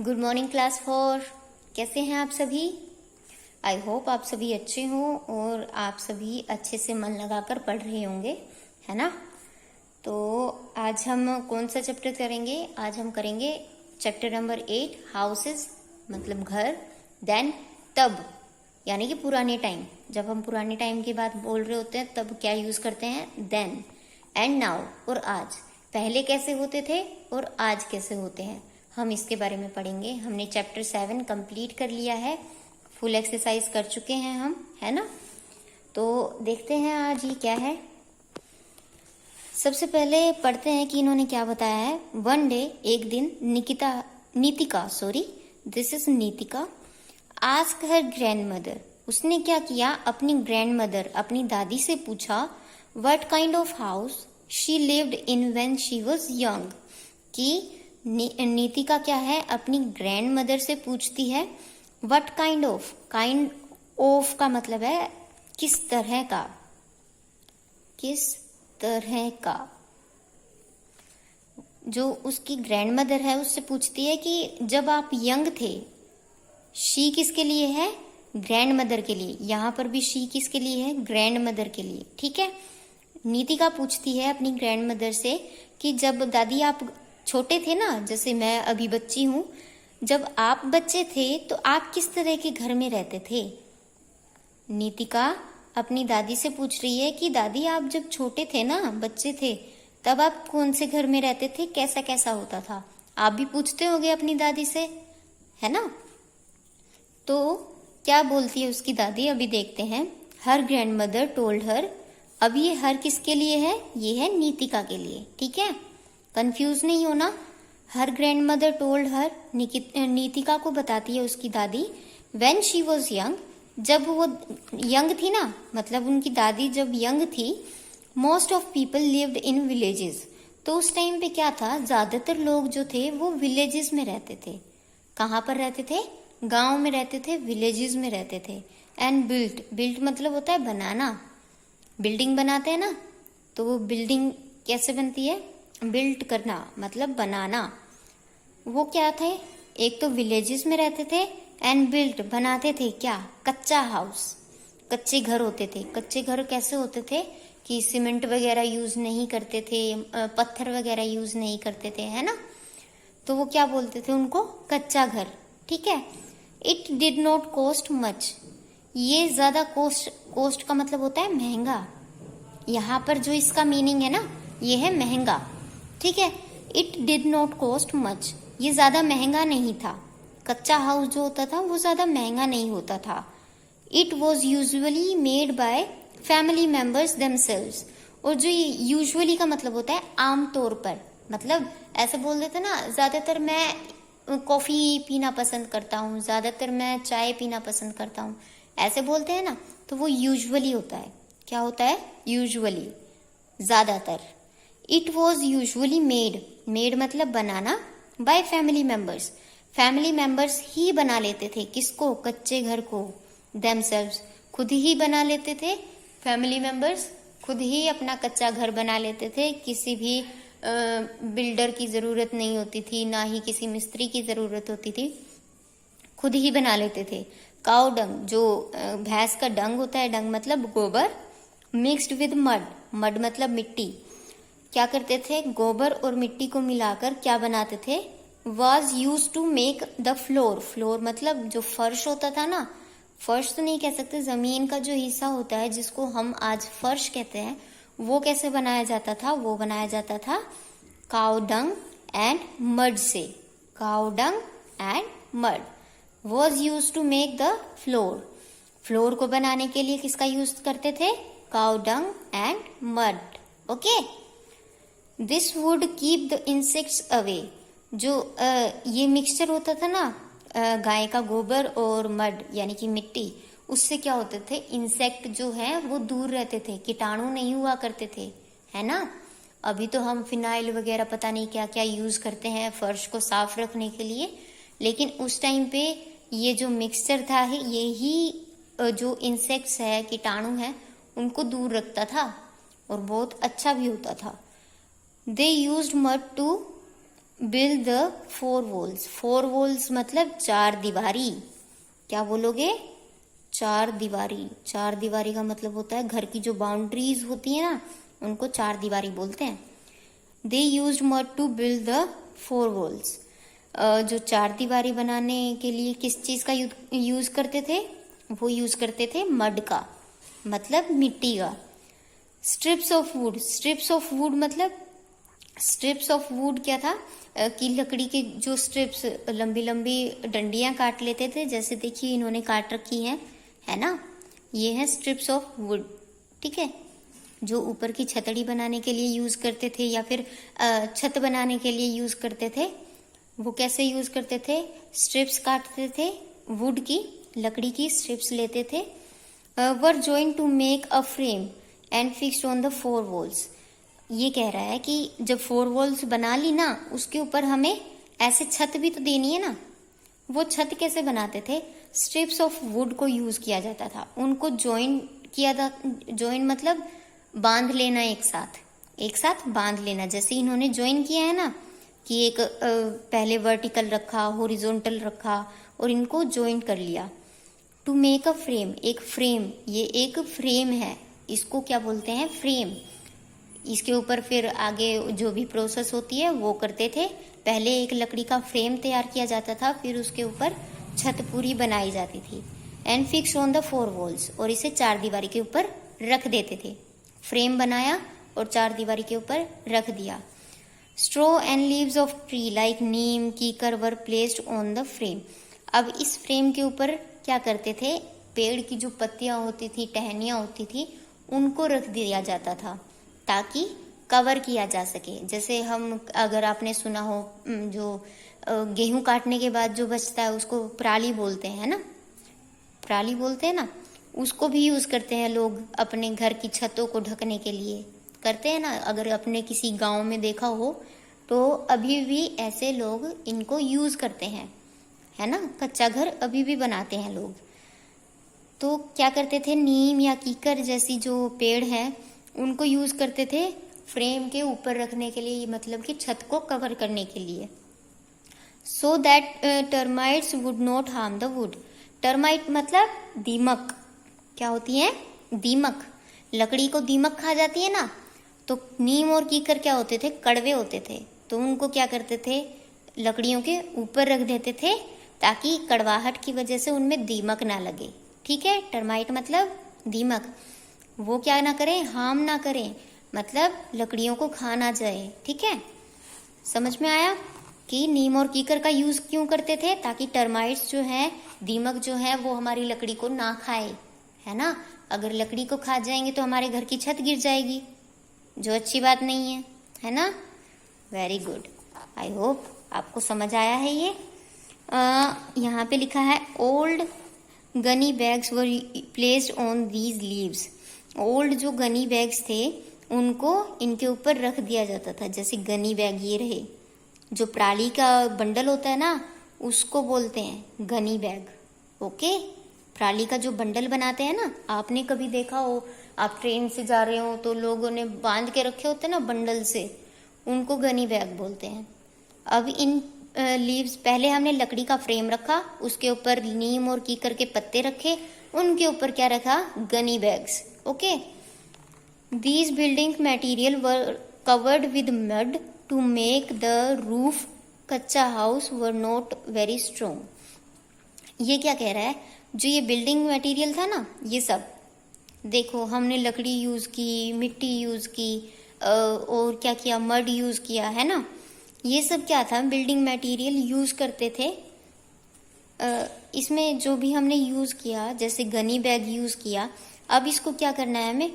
Good morning class 4। कैसे हैं आप सभी? आई होप आप सभी अच्छे हों और आप सभी अच्छे से मन लगाकर पढ़ रहे होंगे, है ना? तो आज हम कौन सा चैप्टर करेंगे? आज हम करेंगे चैप्टर नंबर 8, हाउसेस मतलब घर। देन तब यानी कि पुराने टाइम। जब हम पुराने टाइम की बात बोल रहे होते हैं तब क्या यूज करते हैं? देन एंड नाउ और आज। पहले कैसे होते थे और आज कैसे होते हैं, हम इसके बारे में पढ़ेंगे। हमने चैप्टर 7 कंप्लीट कर लिया है, फुल एक्सरसाइज कर चुके हैं हम, है ना? तो देखते हैं आज ये क्या है। सबसे पहले पढ़ते हैं कि इन्होंने क्या बताया है। वन डे, एक दिन, Nitika this is Nitika ask her grandmother, उसने क्या किया, अपनी ग्रैंडमदर अपनी दादी से पूछा what kind of house she lived in when she was young, कि नीतिका क्या है, अपनी ग्रैंड मदर से पूछती है व्हाट काइंड ऑफ का मतलब है किस तरह का। जो उसकी ग्रैंड मदर है उससे पूछती है कि जब आप यंग थे, शी किसके लिए है? ग्रैंड मदर के लिए। यहां पर भी शी किसके लिए है? ग्रैंड मदर के लिए, ठीक है। नीतिका पूछती है अपनी ग्रैंड मदर से कि जब दादी आप छोटे थे ना, जैसे मैं अभी बच्ची हूं, जब आप बच्चे थे तो आप किस तरह के घर में रहते थे? नीतिका अपनी दादी से पूछ रही है कि दादी आप जब छोटे थे ना, बच्चे थे, तब आप कौन से घर में रहते थे, कैसा कैसा होता था? आप भी पूछते होगे अपनी दादी से, है ना? तो क्या बोलती है उसकी दादी, अभी देखते हैं। हर ग्रैंड मदर टोल्ड हर, अब ये हर किसके लिए है? ये है नीतिका के लिए, ठीक है, कंफ्यूज नहीं होना। Her grandmother told her, Nitika को बताती है उसकी दादी, व्हेन शी वॉज यंग, जब वो यंग थी ना, मतलब उनकी दादी जब यंग थी, most of people lived in villages, तो उस टाइम पे क्या था, ज्यादातर लोग जो थे वो विलेजेस में रहते थे। कहाँ पर रहते थे? गांव में रहते थे, विलेजेस में रहते थे। एंड बिल्ट मतलब होता है बनाना, बिल्डिंग बनाते हैं ना, तो वो बिल्डिंग कैसे बनती है? बिल्ट करना मतलब बनाना। वो क्या थे? एक तो विलेजेस में रहते थे, एंड बिल्ट बनाते थे क्या? कच्चा हाउस, कच्चे घर होते थे। कच्चे घर कैसे होते थे कि सीमेंट वगैरह यूज नहीं करते थे, पत्थर वगैरह यूज नहीं करते थे, है ना? तो वो क्या बोलते थे उनको? कच्चा घर, ठीक है। It did not cost much, ये ज्यादा कोस्ट का मतलब होता है महंगा। यहाँ पर जो इसका मीनिंग है ना, ये है महंगा, ठीक है। It did not cost much, ये ज्यादा महंगा नहीं था। कच्चा हाउस जो होता था वो ज्यादा महंगा नहीं होता था। It was usually made by family members themselves, और जो यूजुअली का मतलब होता है आमतौर पर, मतलब ऐसे बोल देते ना, ज्यादातर मैं कॉफी पीना पसंद करता हूँ, ज्यादातर मैं चाय पीना पसंद करता हूँ, ऐसे बोलते हैं ना, तो वो यूजुअली होता है। क्या होता है? यूजुअली, ज्यादातर। इट वॉज यूजुअली मेड मतलब बनाना, by family members, family members ही बना लेते थे। किसको? कच्चे घर को। देमसेल्व्स, खुद ही बना लेते थे। फैमिली मेंबर्स खुद ही अपना कच्चा घर बना लेते थे, किसी भी बिल्डर की जरूरत नहीं होती थी, ना ही किसी मिस्त्री की जरूरत होती थी, खुद ही बना लेते थे। काउ डंग, जो भैंस का डंग होता है, डंग मतलब गोबर, मिक्स्ड विद मड मतलब मिट्टी, क्या करते थे? गोबर और मिट्टी को मिलाकर क्या बनाते थे? Was use to make the floor मतलब जो फर्श होता था ना, फर्श तो नहीं कह सकते, जमीन का जो हिस्सा होता है जिसको हम आज फर्श कहते हैं, वो कैसे बनाया जाता था? वो बनाया जाता था काउ डंग एंड मड से। Cow dung and mud was use to make the floor को बनाने के लिए किसका यूज करते थे? Cow dung and mud, okay. This would keep the insects away, जो ये मिक्सचर होता था ना, गाय का गोबर और मड यानी कि मिट्टी, उससे क्या होते थे? इंसेक्ट जो है वो दूर रहते थे, कीटाणु नहीं हुआ करते थे, है ना? अभी तो हम फिनाइल वगैरह पता नहीं क्या क्या यूज करते हैं फर्श को साफ रखने के लिए, लेकिन उस टाइम पे ये जो मिक्सचर था यही जो इंसेक्ट्स है, कीटाणु है, उनको दूर रखता था और बहुत अच्छा भी होता था। They used mud to build the four walls. Four walls मतलब चार दीवारी। क्या बोलोगे? चार दीवारी। चार दीवारी का मतलब होता है घर की जो बाउंड्रीज होती है ना, उनको चार दीवारी बोलते हैं। They used mud to build the four walls. जो चार दीवारी बनाने के लिए किस चीज का यूज करते थे? वो यूज करते थे मड का, मतलब मिट्टी का। Strips of would. Strips of would मतलब, स्ट्रिप्स ऑफ वुड क्या था कि लकड़ी के जो स्ट्रिप्स, लंबी लंबी डंडियां काट लेते थे, जैसे देखिए इन्होंने काट रखी है ना, ये है स्ट्रिप्स ऑफ वुड। ठीक है, जो ऊपर की छतड़ी बनाने के लिए यूज करते थे या फिर छत बनाने के लिए यूज करते थे। वो कैसे यूज करते थे? स्ट्रिप्स काटते थे वुड की, लकड़ी की स्ट्रिप्स लेते थे। Were joined to make a frame and fixed on the four walls. ये कह रहा है कि जब फोर वॉल्स बना ली ना, उसके ऊपर हमें ऐसे छत भी तो देनी है ना। वो छत कैसे बनाते थे? स्ट्रिप्स ऑफ वुड को यूज किया जाता था, उनको ज्वाइन किया था। ज्वाइन मतलब बांध लेना, एक साथ बांध लेना। जैसे इन्होंने ज्वाइन किया है ना कि एक पहले वर्टिकल रखा, हॉरिजॉन्टल रखा और इनको ज्वाइन कर लिया। टू मेक अ फ्रेम, एक फ्रेम, ये एक फ्रेम है, इसको क्या बोलते हैं? फ्रेम। इसके ऊपर फिर आगे जो भी प्रोसेस होती है वो करते थे। पहले एक लकड़ी का फ्रेम तैयार किया जाता था, फिर उसके ऊपर छत पूरी बनाई जाती थी। And fix on the four walls, और इसे चार दीवारी के ऊपर रख देते थे। फ्रेम बनाया और चार दीवारी के ऊपर रख दिया। Straw and leaves of tree like neem, kikar were placed on the frame. अब इस फ्रेम के ऊपर क्या करते थे? पेड़ की जो पत्तियां होती थी, टहनियां होती थी, उनको रख दिया जाता था ताकि कवर किया जा सके। जैसे हम, अगर आपने सुना हो, जो गेहूं काटने के बाद जो बचता है उसको पराली बोलते हैं ना, पराली बोलते हैं ना, उसको भी यूज करते हैं लोग अपने घर की छतों को ढकने के लिए, करते हैं ना। अगर अपने किसी गांव में देखा हो तो अभी भी ऐसे लोग इनको यूज करते हैं, है ना। कच्चा घर अभी भी बनाते हैं लोग। तो क्या करते थे? नीम या कीकर जैसी जो पेड़ है उनको यूज करते थे फ्रेम के ऊपर रखने के लिए, मतलब कि छत को कवर करने के लिए। So that termites would not harm the wood. Termite मतलब दीमक। क्या होती है? दीमक। लकड़ी को दीमक खा जाती है ना, तो नीम और कीकर क्या होते थे? कड़वे होते थे। तो उनको क्या करते थे? लकड़ियों के ऊपर रख देते थे ताकि कड़वाहट की वजह से उनमें दीमक ना लगे। ठीक है, टर्माइट मतलब दीमक। वो क्या ना करें? हार्म ना करें, मतलब लकड़ियों को खा ना जाए। ठीक है, समझ में आया कि नीम और कीकर का यूज क्यों करते थे? ताकि टर्माइट्स जो है, दीमक जो है, वो हमारी लकड़ी को ना खाए, है ना। अगर लकड़ी को खा जाएंगे तो हमारे घर की छत गिर जाएगी, जो अच्छी बात नहीं है ना। वेरी गुड, आई होप आपको समझ आया है ये। यहाँ पे लिखा है old Ghani bags were placed on these leaves. Old जो गनी बैग्स थे उनको इनके ऊपर रख दिया जाता था। जैसे गनी बैग ये रहे, जो पराली का बंडल होता है ना, उसको बोलते हैं गनी बैग। ओके, पराली का जो बंडल बनाते हैं ना, आपने कभी देखा हो, आप ट्रेन से जा रहे हो तो लोगों ने बांध के रखे होते हैं ना बंडल से, उनको गनी बैग बोलते हैं। अब इन लीव्स, पहले हमने लकड़ी का फ्रेम रखा, उसके ऊपर नीम और कीकर के पत्ते रखे, उनके ऊपर क्या रखा? Gunny bags. Okay, these building material were covered with mud to make the roof. Kachcha house were not very strong. ये क्या कह रहा है? जो ये बिल्डिंग मटेरियल था ना, ये सब देखो, हमने लकड़ी यूज की, मिट्टी यूज की, और क्या किया? मड यूज किया, है ना। ये सब क्या था? बिल्डिंग मटेरियल यूज करते थे। इसमें जो भी हमने यूज किया, जैसे गनी बैग यूज किया, अब इसको क्या करना है हमें?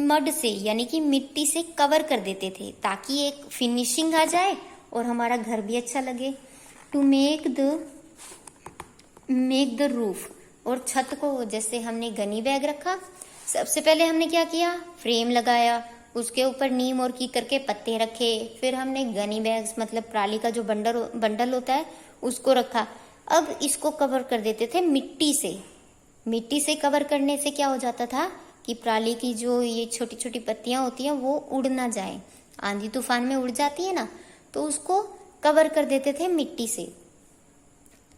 मड से, यानी कि मिट्टी से कवर कर देते थे ताकि एक फिनिशिंग आ जाए और हमारा घर भी अच्छा लगे। टू मेक द रूफ, और छत को, जैसे हमने गनी बैग रखा, सबसे पहले हमने क्या किया? फ्रेम लगाया, उसके ऊपर नीम और कीकर के पत्ते रखे, फिर हमने गनी बैग्स मतलब पराली का जो बंडल होता है उसको रखा। अब इसको कवर कर देते थे मिट्टी से। मिट्टी से कवर करने से क्या हो जाता था कि पराली की जो ये छोटी छोटी पत्तियां होती हैं वो उड़ ना जाए, आंधी तूफान में उड़ जाती है ना, तो उसको कवर कर देते थे मिट्टी से।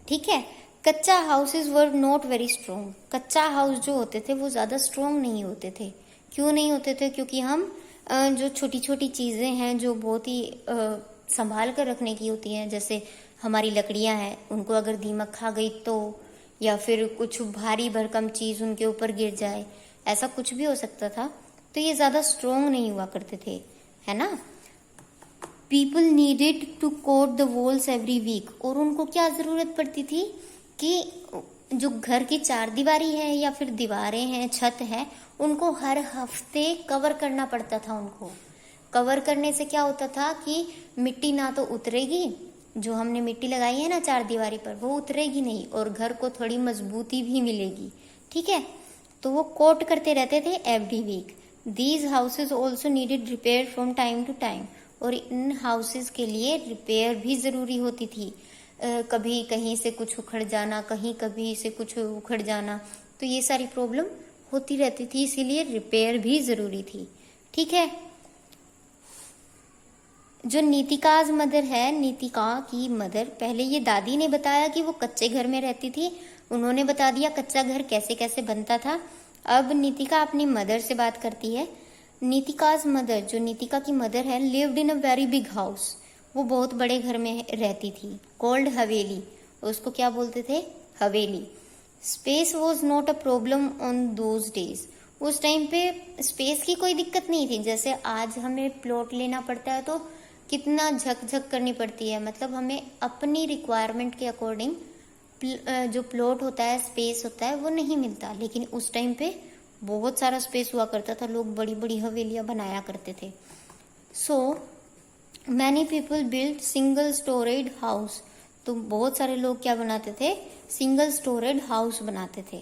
ठीक है। कच्चा houses were not very strong. कच्चा हाउस जो होते थे वो ज्यादा स्ट्रोंग नहीं होते थे। क्यों नहीं होते थे? क्योंकि हम जो छोटी छोटी चीजें हैं जो बहुत ही संभाल कर रखने की होती हैं, जैसे हमारी लकड़ियां हैं, उनको अगर दीमक खा गई तो, या फिर कुछ भारी भरकम चीज उनके ऊपर गिर जाए, ऐसा कुछ भी हो सकता था, तो ये ज्यादा स्ट्रोंग नहीं हुआ करते थे, है ना। People needed to coat the walls every week. और उनको क्या जरूरत पड़ती थी कि जो घर की चार दीवारी है या फिर दीवारें हैं, छत है, उनको हर हफ्ते कवर करना पड़ता था। उनको कवर करने से क्या होता था कि मिट्टी ना तो उतरेगी, जो हमने मिट्टी लगाई है ना चार दीवारी पर, वो उतरेगी नहीं, और घर को थोड़ी मजबूती भी मिलेगी। ठीक है। तो वो कोट करते रहते थे every week. These houses also needed repair from time to time. और इन हाउसेज के लिए रिपेयर भी जरूरी होती थी। कभी कहीं से कुछ उखड़ जाना, कभी से कुछ उखड़ जाना, तो ये सारी प्रॉब्लम होती रहती थी, इसीलिए रिपेयर भी जरूरी थी। ठीक है। जो नीतिकाज मदर है, नीतिका की मदर, पहले ये दादी ने बताया कि वो कच्चे घर में रहती थी, उन्होंने बता दिया कच्चा घर कैसे कैसे बनता था। अब नीतिका अपनी मदर से बात करती है। नीतिकाज मदर, जो नीतिका की मदर है, lived in a very big house. वो बहुत बड़े घर में रहती थी, कॉल्ड हवेली। उसको क्या बोलते थे? हवेली। Space was not a problem on those days. उस टाइम पे स्पेस की कोई दिक्कत नहीं थी। जैसे आज हमें प्लॉट लेना पड़ता है तो कितना झकझक करनी पड़ती है, मतलब हमें अपनी रिक्वायरमेंट के अकॉर्डिंग जो प्लॉट होता है, स्पेस होता है, वो नहीं मिलता। लेकिन उस टाइम पे बहुत सारा स्पेस हुआ करता था, लोग बड़ी बड़ी हवेलियां बनाया करते थे। So many people build single storage house. तो बहुत सारे लोग क्या बनाते थे? सिंगल स्टोरेज हाउस बनाते थे।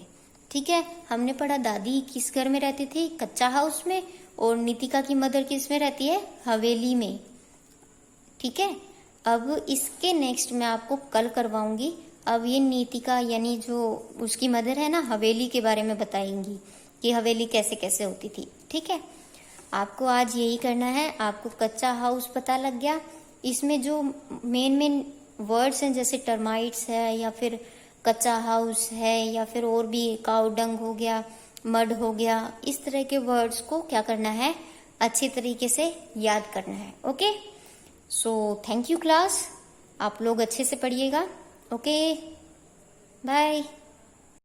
ठीक है। हमने पढ़ा दादी किस घर में रहती थी? कच्चा हाउस में। और नीतिका की मदर किस में रहती है? हवेली में। ठीक है। अब इसके नेक्स्ट मैं आपको कल करवाऊंगी। अब ये नीतिका यानी जो उसकी मदर है ना, हवेली के बारे में बताएंगी कि हवेली कैसे कैसे होती थी। ठीक है। आपको आज यही करना है। आपको कच्चा हाउस पता लग गया। इसमें जो मेन वर्ड्स हैं, जैसे टर्माइट्स है, या फिर कच्चा हाउस है, या फिर और भी काऊ डंग हो गया, मड हो गया, इस तरह के वर्ड्स को क्या करना है? अच्छी तरीके से याद करना है। Okay. So thank you class. आप लोग अच्छे से पढ़िएगा। Okay, bye.